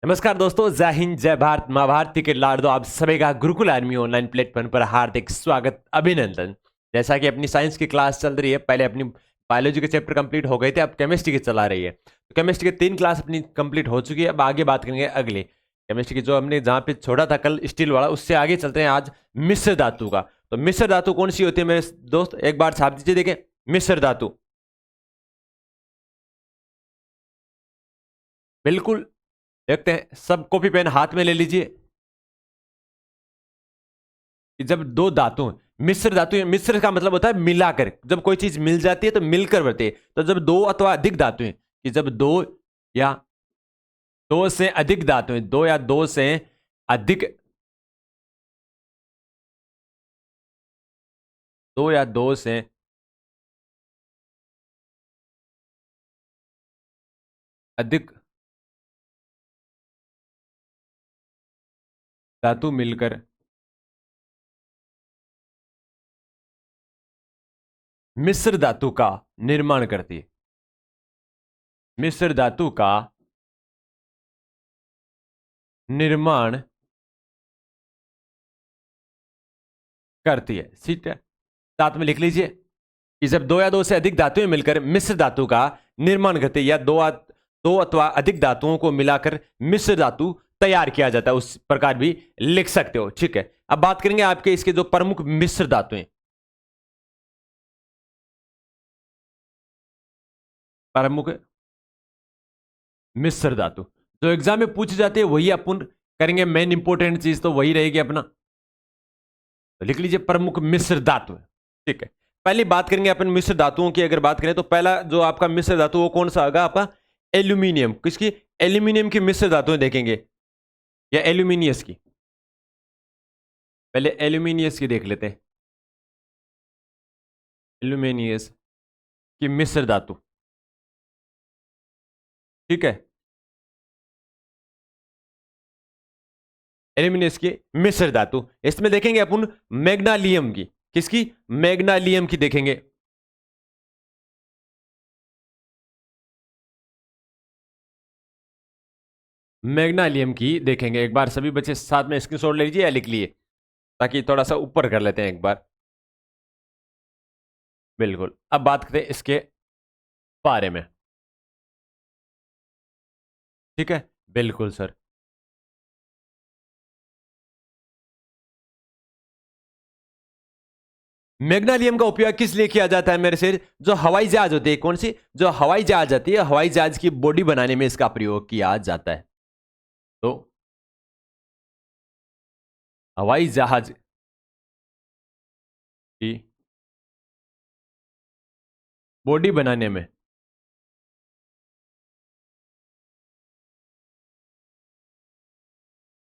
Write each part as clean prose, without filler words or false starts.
नमस्कार दोस्तों, जय हिंद, जय भारत, माँ भारती के लाडो। आप सभी का गुरुकुल आर्मी ऑनलाइन प्लेटफॉर्म पर हार्दिक स्वागत, अभिनंदन। जैसा कि अपनी साइंस की क्लास चल रही है, पहले अपनी बायोलॉजी के चैप्टर कंप्लीट हो गए थे, अब केमिस्ट्री की चला रही है। तो केमिस्ट्री की 3 क्लास अपनी कंप्लीट हो चुकी है। अब आगे बात करेंगे अगली केमिस्ट्री की, जो हमने जहाँ पे छोड़ा था कल स्टील वाला, उससे आगे चलते हैं आज मिश्र धातु का। तो मिश्र धातु कौन सी होती है मेरे दोस्त, एक बार छाप दीजिए, देखें मिश्र धातु। बिल्कुल देखते हैं, सब कॉपी पेन हाथ में ले लीजिए। कि जब दो धातु मिश्र धातु, मिश्र का मतलब होता है मिलाकर, जब कोई चीज मिल जाती है तो मिलकर बनती है। तो जब दो अथवा अधिक धातुएं, कि जब दो या दो से अधिक धातुएं, दो या दो से अधिक, दो या दो से अधिक धातु मिलकर मिश्र धातु का निर्माण करती है। मिश्र धातु का निर्माण करती है, ठीक है। साथ में लिख लीजिए कि जब दो या दो से अधिक धातुएं मिलकर मिश्र धातु का निर्माण करते हैं, या दो अथवा अधिक धातुओं को मिलाकर मिश्र धातु तैयार किया जाता है, उस प्रकार भी लिख सकते हो, ठीक है। अब बात करेंगे आपके इसके जो प्रमुख मिश्र धातुएं, प्रमुख मिश्र धातु जो एग्जाम में पूछी जाती है वही अपन करेंगे। मेन इंपोर्टेंट चीज तो वही रहेगी अपना, तो लिख लीजिए प्रमुख मिश्र धातु, ठीक है। पहले बात करेंगे अपन मिश्र धातुओं की। अगर बात करें तो पहला जो आपका मिश्र धातु वो कौन सा होगा आपका, एल्यूमिनियम। किसकी? एल्यूमिनियम की मिश्र धातुएं देखेंगे, या एल्यूमिनियस की। पहले एल्यूमिनियस की देख लेते हैं, एल्यूमिनियस की मिश्र धातु, ठीक है। एल्यूमिनियस की मिश्र धातु, इसमें देखेंगे अपन मैग्नीशियम की। किसकी? मैग्नीशियम की देखेंगे। मैग्नीशियम की देखेंगे एक बार, सभी बच्चे साथ में स्क्रीनशॉट ले लीजिए या लिख लिए, ताकि थोड़ा सा ऊपर कर लेते हैं एक बार। बिल्कुल, अब बात करें इसके बारे में, ठीक है। बिल्कुल सर। मैग्नीशियम का उपयोग किस लिए किया जाता है मेरे से? जो हवाई जहाज होती है, कौन सी? जो हवाई जहाज आती है, हवाई जहाज की बॉडी बनाने में इसका प्रयोग किया जाता है। तो हवाई जहाज की बॉडी बनाने में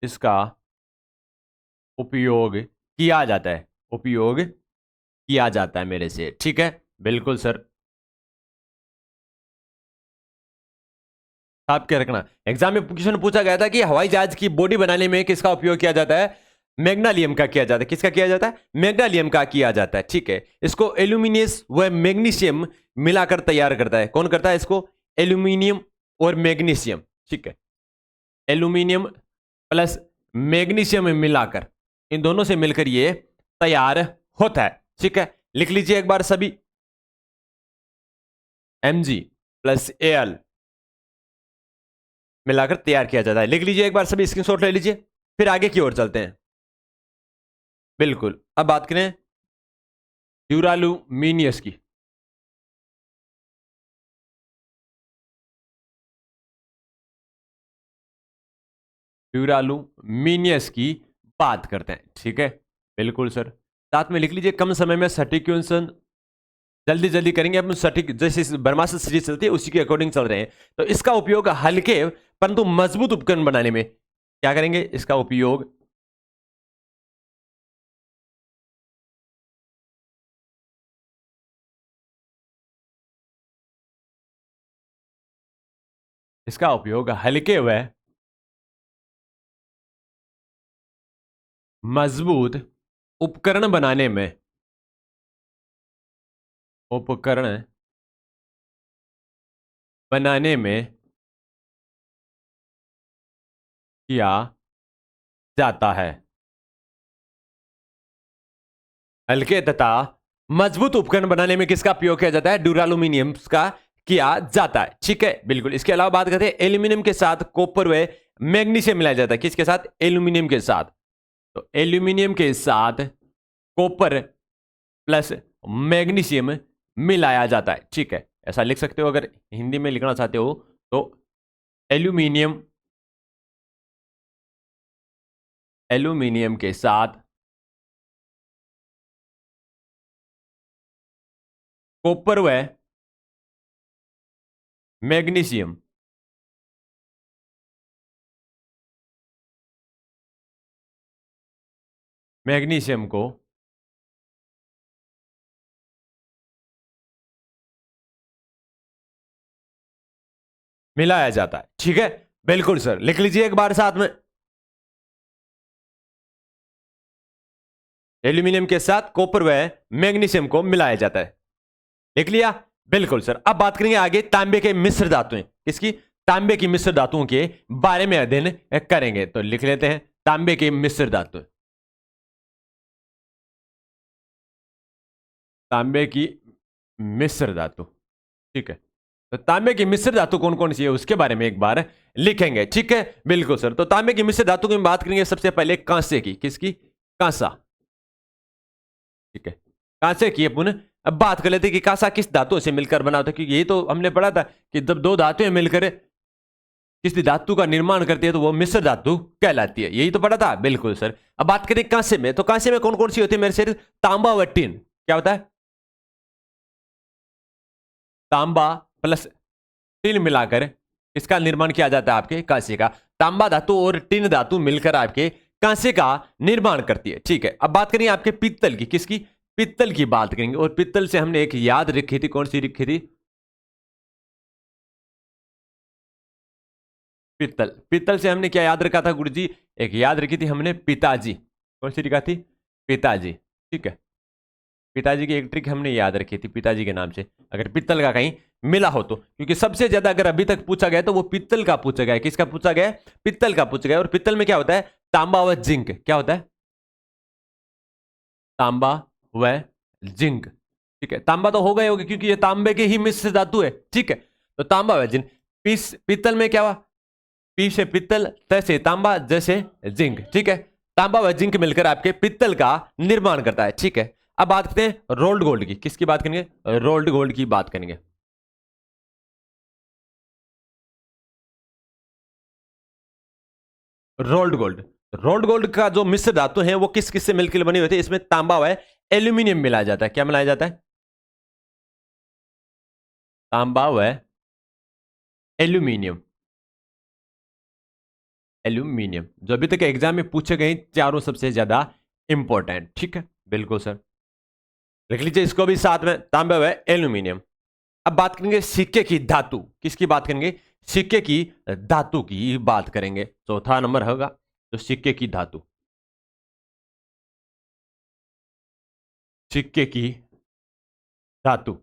इसका उपयोग किया जाता है, उपयोग किया जाता है मेरे से, ठीक है। बिल्कुल सर, साफ क्या रखना। एग्जाम में क्वेश्चन पूछा गया था कि हवाई जहाज की बॉडी बनाने में किसका उपयोग किया जाता है? मैग्नीशियम का किया जाता है। किसका किया जाता है? मैग्नीशियम का किया जाता है, ठीक है। इसको एल्यूमिनियस व मैग्नीशियम मिलाकर तैयार करता है। कौन करता है इसको? एल्यूमिनियम और मैग्नीशियम, ठीक है। एल्यूमिनियम प्लस मैग्नीशियम मिलाकर, इन दोनों से मिलकर ये तैयार होता है, ठीक है। लिख लीजिए एक बार सभी, Mg प्लस Al मिलाकर तैयार किया जाता है। लिख लीजिए एक बार सभी, स्क्रीनशॉट ले लीजिए, फिर आगे की ओर चलते हैं। बिल्कुल, अब बात करें ड्यूरालुमिनियस की। ड्यूरालुमिनियस की बात करते हैं, ठीक है। बिल्कुल सर, साथ में लिख लीजिए कम समय में सटीक क्वेश्चन जल्दी जल्दी करेंगे अपन। सटीक जैसे ब्रह्मास्त्र सीरीज चलती है उसी के अकॉर्डिंग चल रहे हैं। तो इसका उपयोग हल्के परंतु मजबूत उपकरण बनाने में क्या करेंगे? इसका उपयोग, इसका उपयोग हल्के व मजबूत उपकरण बनाने में, उपकरण बनाने में किया जाता है। हल्के तथा मजबूत उपकरण बनाने में किसका उपयोग किया जाता है? ड्यूरालुमिनियम का किया जाता है। ठीक है, बिल्कुल। इसके अलावा बात करते हैं एल्यूमिनियम के साथ कॉपर व मैग्नीशियम मिलाया जाता है। किसके साथ? एल्यूमिनियम के साथ। तो एल्यूमिनियम के साथ कॉपर प्लस मैग्नीशियम मिलाया जाता है। ठीक है, ऐसा लिख सकते हो अगर हिंदी में लिखना चाहते हो तो। एल्यूमिनियम एल्यूमिनियम के साथ कॉपर व मैग्नीशियम मैग्नीशियम को मिलाया जाता है। ठीक है, बिल्कुल सर, लिख लीजिए एक बार साथ में। एल्यूमिनियम के साथ कॉपर व मैग्नीशियम को मिलाया जाता है। लिख लिया? बिल्कुल सर। अब बात करेंगे आगे तांबे के मिश्र धातुएं। किसकी? तांबे की मिश्र धातुओं के बारे में अध्ययन करेंगे। तो लिख लेते हैं तांबे के मिश्र धातु। तांबे की मिश्र धातु। ठीक है, तो तांबे की मिश्र धातु कौन कौन सी है उसके बारे में एक बार लिखेंगे। ठीक है, बिल्कुल सर। तो तांबे की मिश्र धातु की बात करेंगे सबसे पहले कांसे की। किसकी? कांसा। ठीक है, कांसे की अपन अब बात कर लेते हैं कि कांसा किस धातु से मिलकर बना होता है, क्योंकि ये तो हमने पढ़ा था कि जब दो धातुएं मिलकर किसी धातु का निर्माण करती है तो वो मिश्र धातु कहलाती है। यही तो पढ़ा था। बिल्कुल सर। अब बात करें कांसे में, तो कांसे में कौन कौन सी होती है मेरे से? तांबा व टिन। क्या होता है? तांबा प्लस टिन मिलाकर इसका निर्माण किया जाता है आपके कांसे का। तांबा धातु और टिन धातु मिलकर आपके कांसे का निर्माण करती है। ठीक है, अब बात करेंगे आपके पित्तल की। किसकी? पित्तल की बात करेंगे। और पित्तल से हमने एक याद रखी थी, कौन सी रखी थी? पित्तल। पित्तल से हमने क्या याद रखा था गुरुजी? एक याद रखी थी हमने पिताजी। कौन सी रखा थी? पिताजी। ठीक है, पिताजी की एक ट्रिक हमने याद रखी थी पिताजी के नाम से, अगर पित्तल का कहीं मिला हो तो। क्योंकि सबसे ज्यादा अगर अभी तक पूछा गया तो वो पित्तल का पूछा गया। किसका पूछा गया? पित्तल का पूछा गया। और पित्तल में क्या होता है? तांबा व जिंक। क्या होता है? तांबा व जिंक। ठीक है, तांबा तो हो गए होगा क्योंकि ये तांबे के ही मिश्र धातु है। ठीक है, तो तांबा व जिंक। पीस पित्तल में क्या हुआ? पी से पित्तल, त से तांबा, जैसे जिंक। ठीक है, तांबा व जिंक मिलकर आपके पित्तल का निर्माण करता है। ठीक है, अब बात करते हैं रोल्ड गोल्ड की। किसकी बात करेंगे? रोल्ड गोल्ड की बात करेंगे। Rolled gold. रोल्ड गोल्ड का जो मिश्र धातु है वो किस किस से मिलकर बनी हुई थी? इसमें तांबा व एल्यूमिनियम मिलाया जाता है। क्या मिलाया जाता है? तांबा व एल्यूमिनियम। एल्यूमिनियम जो अभी तक एग्जाम में पूछे गए चारों सबसे ज्यादा इंपॉर्टेंट। ठीक है, बिल्कुल सर, लिख लीजिए इसको भी साथ में, तांबा व एल्यूमिनियम। अब बात करेंगे सिक्के की धातु। किसकी बात करेंगे? सिक्के की धातु की बात करेंगे। चौथा नंबर होगा तो सिक्के की धातु। सिक्के की धातु।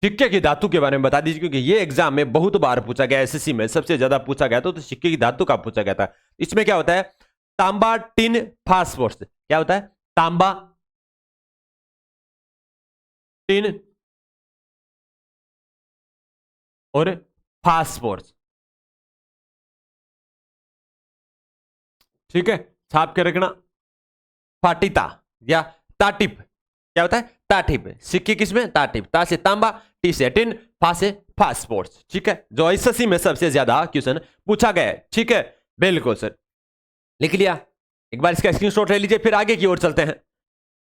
सिक्के की धातु के बारे में बता दीजिए, क्योंकि ये एग्जाम में बहुत बार पूछा गया, एसएससी में सबसे ज्यादा पूछा गया तो सिक्के की धातु का पूछा गया था। इसमें क्या होता है? तांबा टिन फास्फोरस। क्या होता है? तांबा टिन और फास्फोरस। ठीक है, छाप के रखना। फाटिता या ताटिप। क्या होता है? ताटिप। सिक्के किसमें? ताटिप। ता से तांबा, टी से टिन, फा से फास्फोरस। ठीक है, जो एसएससी में सबसे ज्यादा क्वेश्चन पूछा गया है। ठीक है, बिल्कुल सर, लिख लिया? एक बार इसका स्क्रीनशॉट ले लीजिए, फिर आगे की ओर चलते हैं।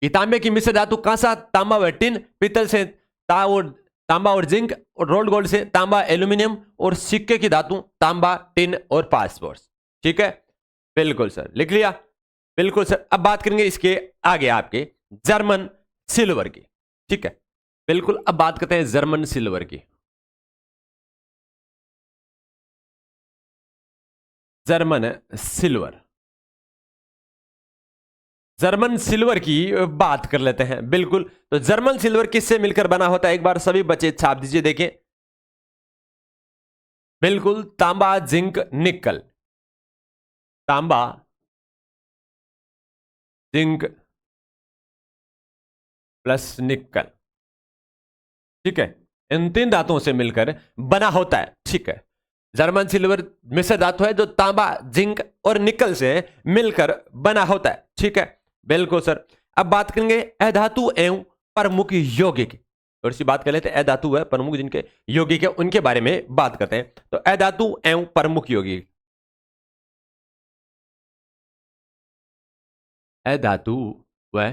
ये तांबे की मिश्र धातु कांसा, तांबा व टिन, पित्तल से तांबा और जिंक, और रोल्ड गोल्ड से तांबा एल्यूमिनियम, और सिक्के की धातु तांबा टिन और फास्फोरस। ठीक है, बिल्कुल सर, लिख लिया? बिल्कुल सर। अब बात करेंगे इसके आगे आपके जर्मन सिल्वर की। ठीक है, बिल्कुल। अब बात करते हैं जर्मन सिल्वर की। German silver. जर्मन सिल्वर की बात कर लेते हैं। बिल्कुल, तो जर्मन सिल्वर किससे मिलकर बना होता है? एक बार सभी बच्चे छाप दीजिए, देखें। बिल्कुल, तांबा जिंक निकल, तांबा जिंक प्लस निकल, ठीक है, इन तीन धातुओं से मिलकर बना होता है, ठीक है। जर्मन सिल्वर मिश्र धातु है जो तांबा जिंक और निकल से मिलकर बना होता है, ठीक है, बिल्कुल सर। अब बात करेंगे अधातु एवं प्रमुख यौगिक, थोड़ी सी बात कर लेते हैं। अधातु है प्रमुख जिनके यौगिक है उनके बारे में बात करते हैं। तो अधातु एवं प्रमुख यौगिक, अधातु व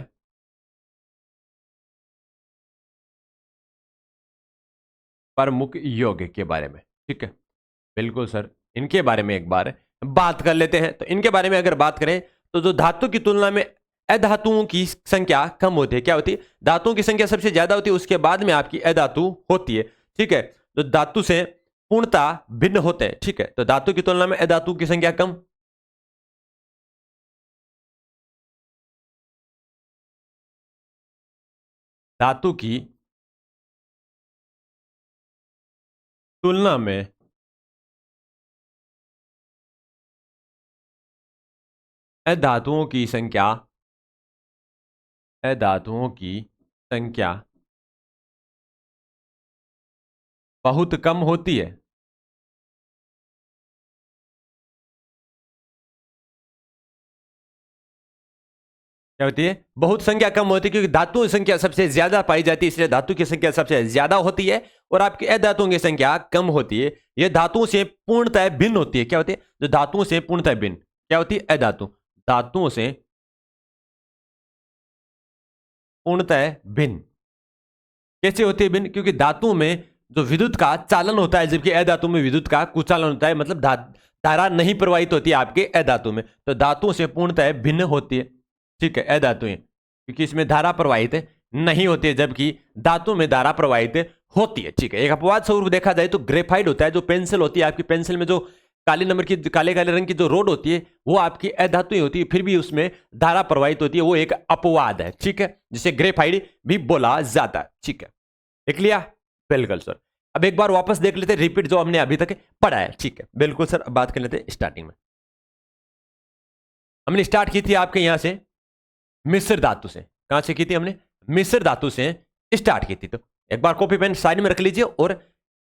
प्रमुख यौगिक के बारे में, ठीक है, बिल्कुल सर, इनके बारे में एक बार बात कर लेते हैं। तो इनके बारे में अगर बात करें तो जो धातु की तुलना में अधातुओं की संख्या कम होती है, क्या होती है, धातुओं की संख्या सबसे ज्यादा होती है, उसके बाद में आपकी अधातु होती है, ठीक है। तो धातु से पूर्णतः भिन्न होते हैं, ठीक है। तो धातु की तुलना में अधातु की संख्या कम, धातु की तुलना में अधातुओं की संख्या, अधातुओं की संख्या बहुत कम होती है, क्या होती है, बहुत संख्या कम होती है, क्योंकि धातुओं की संख्या सबसे ज्यादा पाई जाती है, इसलिए धातु की संख्या सबसे ज्यादा होती है और आपकी अधातुओं की संख्या कम होती है। यह धातुओं से पूर्णतः भिन्न होती है, क्या होती है, जो धातुओं से पूर्णतः भिन्न, क्या होती है, अधातु, धातुओं से पूर्णतः भिन्न कैसे होती है भिन्न, क्योंकि धातुओं में जो विद्युत का चालन होता है, जबकि अधातु में विद्युत का कुचालन होता है, मतलब धारा नहीं प्रवाहित होती है आपके अधातु में, तो धातुओं से पूर्णतः भिन्न होती है, ठीक है, अधातुएं, क्योंकि इसमें धारा प्रवाहित नहीं होती है, जबकि धातु में धारा प्रवाहित होती है, ठीक है। एक अपवाद स्वरूप देखा जाए तो ग्रेफाइट होता है, जो पेंसिल होती है आपकी, पेंसिल में जो काले नंबर की, काले काले रंग की जो रोड होती है वो आपकी अधातु ही होती है, फिर भी उसमें धारा प्रवाहित होती है, वो एक अपवाद है, ठीक है, जिसे ग्रेफाइट भी बोला जाता है, ठीक है, देख लिया, बिल्कुल सर। अब एक बार वापस देख लेते हैं रिपीट जो हमने अभी तक पढ़ा है, ठीक है, बिल्कुल सर। अब बात कर लेते हैं स्टार्टिंग में, हमने स्टार्ट की थी आपके यहां से मिश्र धातु से, कहां से की थी हमने, मिश्र धातु से स्टार्ट की थी। तो एक बार कॉपी पेन साइड में रख लीजिए और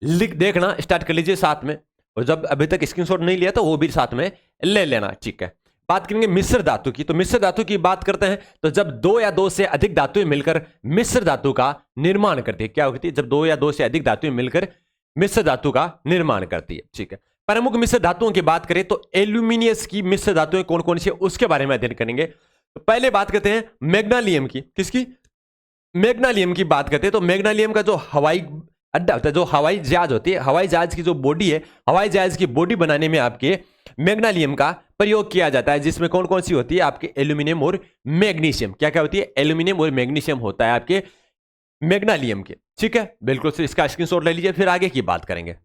लिख देखना स्टार्ट कर लीजिए साथ में, और जब अभी तक स्क्रीनशॉट नहीं लिया तो वो भी साथ में ले लेना, ठीक है। बात करेंगे मिश्र धातु की, तो मिश्र धातु की बात करते हैं तो जब दो या दो से अधिक धातुएं मिलकर मिश्र धातु का निर्माण करती है, क्या होती है, जब दो या दो से अधिक धातुएं मिलकर मिश्र धातु का निर्माण करती है, ठीक है। प्रमुख मिश्र धातुओं की बात करें तो एल्यूमिनियस की मिश्र धातुएं कौन कौन सी, उसके बारे में अध्ययन करेंगे। तो पहले बात करते हैं मैग्नीशियम की, किसकी, मैग्नीशियम की बात करते हैं। तो मैग्नीशियम का जो हवाई अड्डा होता है, जो हवाई जहाज होती है, हवाई जहाज की जो बॉडी है, हवाई जहाज की बॉडी बनाने में आपके मैग्नीशियम का प्रयोग किया जाता है, जिसमें कौन कौन सी होती है आपके एल्यूमिनियम और मैग्नीशियम, क्या क्या होती है, एल्यूमिनियम और मैग्नीशियम होता है आपके मैग्नीशियम के, ठीक है, बिल्कुल से इसका स्क्रीनशॉट ले लीजिए, फिर आगे की बात करेंगे।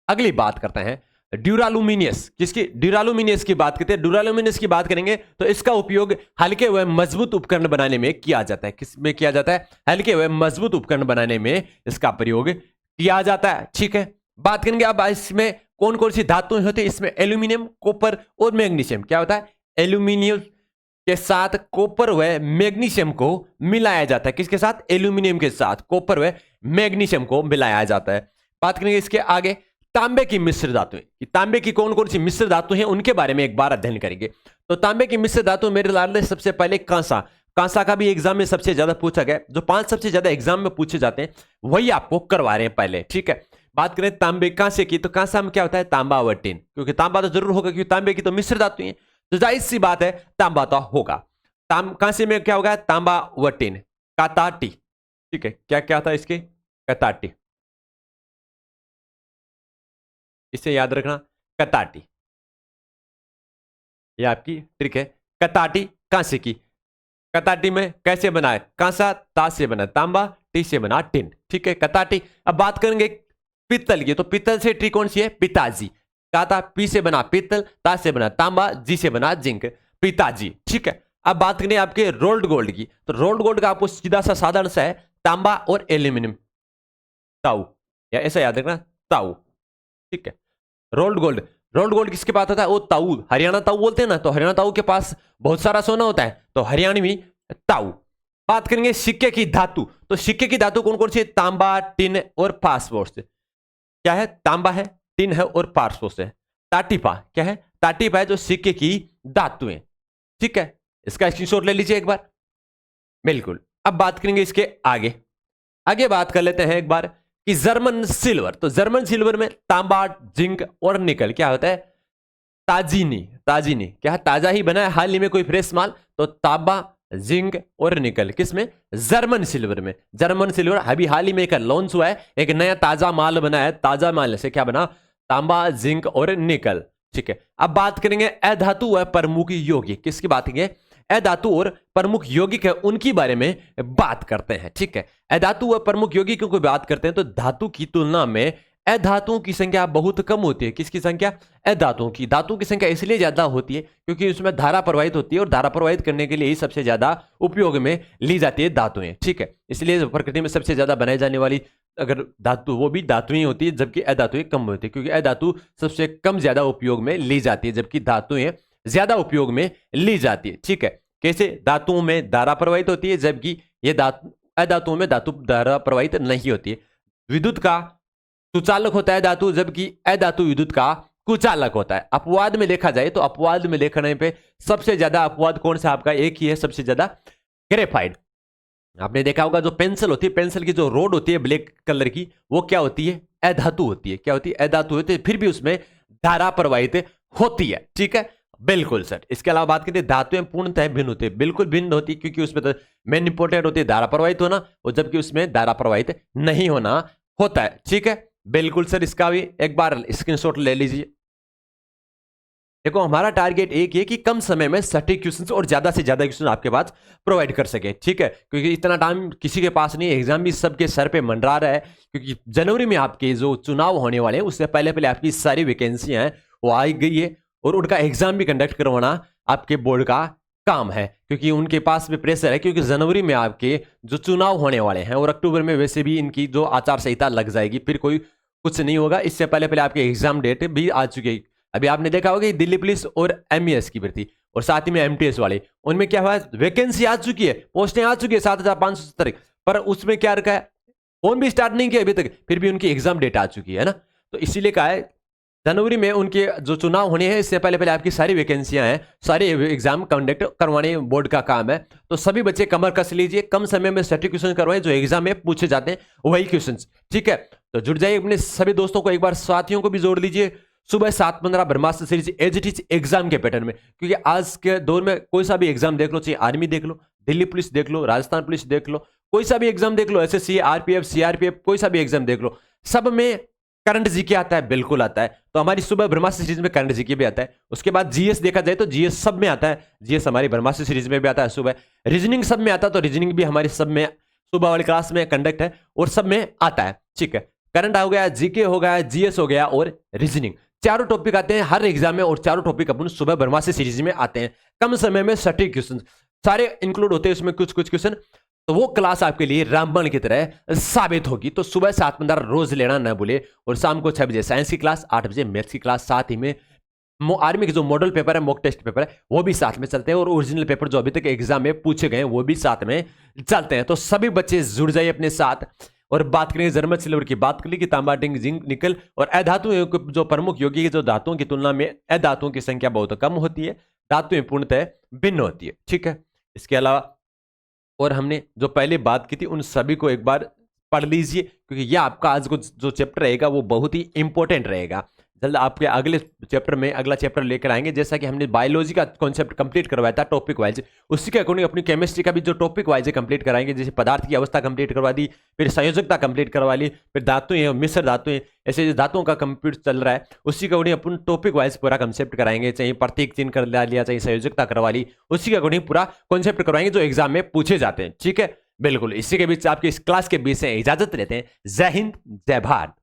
अगली बात करते हैं ड्यूरालुमिनियस, किसकी, ड्यूरालुमिनियस की बात करते हैं। ड्यूरालुमिनियस की बात करेंगे तो इसका उपयोग हल्के व मजबूत उपकरण बनाने में किया जाता है, किसमें किया जाता है, हल्के व मजबूत उपकरण बनाने में इसका प्रयोग किया जाता है, ठीक है। बात करेंगे अब इसमें कौन कौन सी धातुएं होती है, इसमें एल्यूमिनियम, कॉपर और मैग्नीशियम, क्या होता है, एल्यूमिनियम के साथ कॉपर व मैग्नीशियम को मिलाया जाता है, किसके साथ, एल्यूमिनियम के साथ कॉपर व मैग्नीशियम को मिलाया जाता है। बात करेंगे इसके आगे तांबे की मिश्र धातुएं, तांबे की कौन कौन सी मिश्र धातु हैं उनके बारे में एक बार अध्ययन करेंगे। तो तांबे की मिश्र धातु मेरे लाल सबसे पहले कांसा, कांसा का भी एग्जाम में सबसे ज्यादा पूछा गया, जो 5 सबसे ज्यादा एग्जाम में पूछे जाते हैं वही आपको करवा रहे हैं पहले, ठीक है। बात करें तांबे कांसे की, तो कांसा में क्या होता है, तांबा व टिन, क्योंकि तांबा तो जरूर होगा, क्योंकि तांबे की तो मिश्र धातु है, तो जाहिर सी बात है तांबा तो होगा। कांसे में क्या होगा, तांबा व टिन, काताटी, ठीक है, क्या क्या था इसके, कताटी, इसे याद रखना, कताटी, ये आपकी ट्रिक है। कताटी कांसे की, कताटी में कैसे बनाए, कांसा ता से बना तांबा, टी से बना टिन, ठीक है, कताटी। अब बात करेंगे पित्तल की, तो पित्तल से ट्रिक कौन सी है, पिताजी, काता पी से बना पित्तल, ता से बना तांबा, जी से बना जिंक, पिताजी, ठीक है। अब बात करें आपके रोल्ड गोल्ड की, तो रोल्ड गोल्ड का आपको सीधा सा साधारण सा है तांबा और एल्यूमिनियम, ताऊ, या ऐसा याद रखना ताऊ, ठीक है। रोल्ड गोल्ड, रोल्ड गोल्ड किसके पास होता है? वो ताऊ, हरियाणा ताऊ बोलते हैं ना, तो हरियाणा ताऊ के पास बहुत सारा सोना होता है, तो हरियाणवी ताऊ। बात करेंगे सिक्के की धातु, तो सिक्के की धातु कौन कौन सी है? तांबा, टिन और फास्फोरस। क्या है? तांबा है, टिन है और फास्फोरस है। टाटिपा क्या है? टाटिपा है जो सिक्के की धातुएं। ठीक है, इसका स्क्रीनशॉट ले लीजिए एक बार। बिल्कुल। अब बात करेंगे इसके आगे, आगे बात कर लेते हैं एक बार कि जर्मन सिल्वर, तो जर्मन सिल्वर में तांबा, जिंक और निकल क्या होता है? ताजीनी, ताजीनी क्या है? ताजा ही बना है, हाल ही में कोई फ्रेश माल, तो तांबा, जिंक और निकल किसमें? जर्मन सिल्वर में। जर्मन सिल्वर अभी हाल ही में एक लॉन्च हुआ है, एक नया ताजा माल बना है, ताजा माल से क्या बना? तांबा, जिंक और निकल। ठीक है, अब बात करेंगे अधातु व प्रमुख यौगिक, किसकी बात करेंगे? अधातु और प्रमुख यौगिक है, उनकी बारे में बात करते हैं। ठीक है, अधातु व प्रमुख यौगिकों की बात करते हैं तो धातु की तुलना में अधातुओं की संख्या बहुत कम होती है। किसकी संख्या? अधातुओं की। धातुओं की संख्या इसलिए ज्यादा होती है क्योंकि उसमें धारा प्रवाहित होती है और धारा प्रवाहित करने के लिए ही सबसे ज्यादा उपयोग में ली जाती है धातुएं। ठीक है, इसलिए प्रकृति में सबसे ज्यादा बनाई जाने वाली अगर धातु, वो भी धातुएं होती है, जबकि अधातुएं कम होती है, क्योंकि अधातु सबसे कम ज्यादा उपयोग में ली जाती है, जबकि धातुएं ज्यादा उपयोग में ली जाती है। ठीक है, कैसे? धातुओं में धारा प्रवाहित होती है, जबकि ये अधातुओं में धातु धारा प्रवाहित नहीं होती है। विद्युत का सुचालक होता है धातु, जबकि अधातु विद्युत का कुचालक होता है। अपवाद में देखा जाए तो अपवाद में देखने पे सबसे ज्यादा अपवाद कौन सा आपका? एक ही है सबसे ज्यादा, ग्रेफाइट। आपने देखा होगा जो पेंसिल होती है, पेंसिल की जो रोड होती है ब्लैक कलर की, वो क्या होती है? अधातु होती है। क्या होती है? अधातु होती है, फिर भी उसमें धारा प्रवाहित होती है। ठीक है, बिल्कुल सर। इसके अलावा बात करते हैं धातुएं पूर्णतः भिन्न होती है, बिल्कुल भिन्न होती है, क्योंकि उसमें तो मेन इंपोर्टेंट होती है धारा प्रवाहित होना, और जबकि उसमें धारा प्रवाहित नहीं होना होता है। ठीक है, बिल्कुल सर, इसका भी एक बार स्क्रीनशॉट ले लीजिए। देखो, हमारा टारगेट एक है कि कम समय में सटीक क्वेश्चंस और ज्यादा से ज्यादा क्वेश्चन आपके पास प्रोवाइड कर सके। ठीक है, क्योंकि इतना टाइम किसी के पास नहीं है, एग्जाम भी सबके सर पे मंडरा रहा है, क्योंकि जनवरी में आपके जो चुनाव होने वाले हैं उससे पहले पहले आपकी सारी वैकेंसियां हैं वो आ गई है, और उनका एग्जाम भी कंडक्ट करवाना आपके बोर्ड का काम है, क्योंकि उनके पास भी प्रेशर है, क्योंकि जनवरी में आपके जो चुनाव होने वाले हैं, और अक्टूबर में वैसे भी इनकी जो आचार संहिता लग जाएगी, फिर कोई कुछ नहीं होगा। इससे पहले पहले आपके एग्जाम डेट भी आ चुकी है। अभी आपने देखा होगा कि दिल्ली पुलिस और एमईएस की भर्ती, और साथ ही में एमटीएस वाले, उनमें क्या हुआ? वैकेंसी आ चुकी है, पोस्टें आ चुकी है 7,570, पर उसमें क्या रखा है? फॉर्म भी स्टार्ट नहीं किया अभी तक, फिर भी उनकी एग्जाम डेट आ चुकी है ना। तो इसीलिए कहा है जनवरी में उनके जो चुनाव होने हैं, इससे पहले पहले आपकी सारी वैकेंसियां हैं, सारे एग्जाम कंडक्ट करवाने बोर्ड का काम है। तो सभी बच्चे कमर कस लीजिए, कम समय में सटीक क्वेश्चन करवाएं जो एग्जाम में पूछे जाते हैं वही क्वेश्चन। ठीक है, तो जुड़ जाइए अपने सभी दोस्तों को, एक बार साथियों को भी जोड़ लीजिए। सुबह 7:15 Brahmastra series as it is exam के पैटर्न में, क्योंकि आज के दौर में कोई सा भी एग्जाम देख लो, चाहे आर्मी देख लो, दिल्ली पुलिस देख लो, राजस्थान पुलिस देख लो, कोई सा भी एग्जाम देख लो, एसएससी, आरपीएफ, सीआरपीएफ, कोई सा भी एग्जाम देख लो, सब में करंट जीके आता है, बिल्कुल आता है। तो हमारी सुबह ब्रह्मास्त्र सीरीज में करंट जीके भी आता है। उसके बाद जीएस देखा जाए तो जीएस सब में आता है, जीएस हमारी ब्रह्मास्त्र सीरीज में भी आता है सुबह। रीजनिंग सब में आता है, तो रीजनिंग भी हमारी सब में सुबह वाली क्लास में कंडक्ट है और सब में आता है। ठीक है, करंट हो गया, जीके हो गया, जीएस हो गया और रीजनिंग, चारों टॉपिक आते हैं हर एग्जाम में, और चारों टॉपिक अपन सुबह ब्रह्मास्त्र सीरीज में आते हैं। कम समय में सटीक क्वेश्चन सारे इंक्लूड होते हैं उसमें, कुछ कुछ क्वेश्चन, तो वो क्लास आपके लिए रामबाण की तरह साबित होगी। तो सुबह 7:15 रोज लेना न भूले, और शाम को 6 बजे साइंस की क्लास, 8 बजे मैथ्स की क्लास, साथ ही में आर्मी के जो मॉडल पेपर है, मॉक टेस्ट पेपर है, वो भी साथ में चलते हैं, और ओरिजिनल पेपर जो अभी तक एग्जाम में पूछे गए हैं वो भी साथ में चलते हैं। तो सभी बच्चे जुड़ जाइए अपने साथ। और बात करेंगे जर्मन सिल्वर की, बात करें कि तांबा, टिन, जिंक, निकल और अधातुओं जो प्रमुख यौगिक, जो धातुओं की तुलना में अधातुओं की संख्या बहुत कम होती है, धातुएं पूर्णतः भिन्न होती है। ठीक है, इसके अलावा और हमने जो पहले बात की थी उन सभी को एक बार पढ़ लीजिए, क्योंकि यह आपका आज को जो चैप्टर रहेगा वो बहुत ही इंपॉर्टेंट रहेगा। जल्द आपके अगले चैप्टर में अगला चैप्टर लेकर आएंगे, जैसा कि हमने बायोलॉजी का कॉन्सेप्ट कंप्लीट करवाया था टॉपिक वाइज, उसी के अकॉर्डिंग अपनी केमिस्ट्री का भी जो टॉपिक वाइज है कंप्लीट कराएंगे। जैसे पदार्थ की अवस्था कंप्लीट करवा दी, फिर संयोजकता कंप्लीट करवा ली, फिर धातुएं, मिश्र धातुएं, ऐसे जो धातुओं का कंप्लीट चल रहा है उसी के अकॉर्डिंग अपन टॉपिक वाइज पूरा कंसेप्ट कराएंगे। चाहे प्रतीक चिन्ह कर लिया, चाहे संयोजकता करवा ली, उसी के अकॉर्डिंग पूरा कॉन्सेप्ट करवाएंगे जो एग्जाम में पूछे जाते हैं। ठीक है, बिल्कुल। इसी के बीच आपकी इस क्लास के बीच से इजाजत लेते हैं। जय हिंद, जय भारत।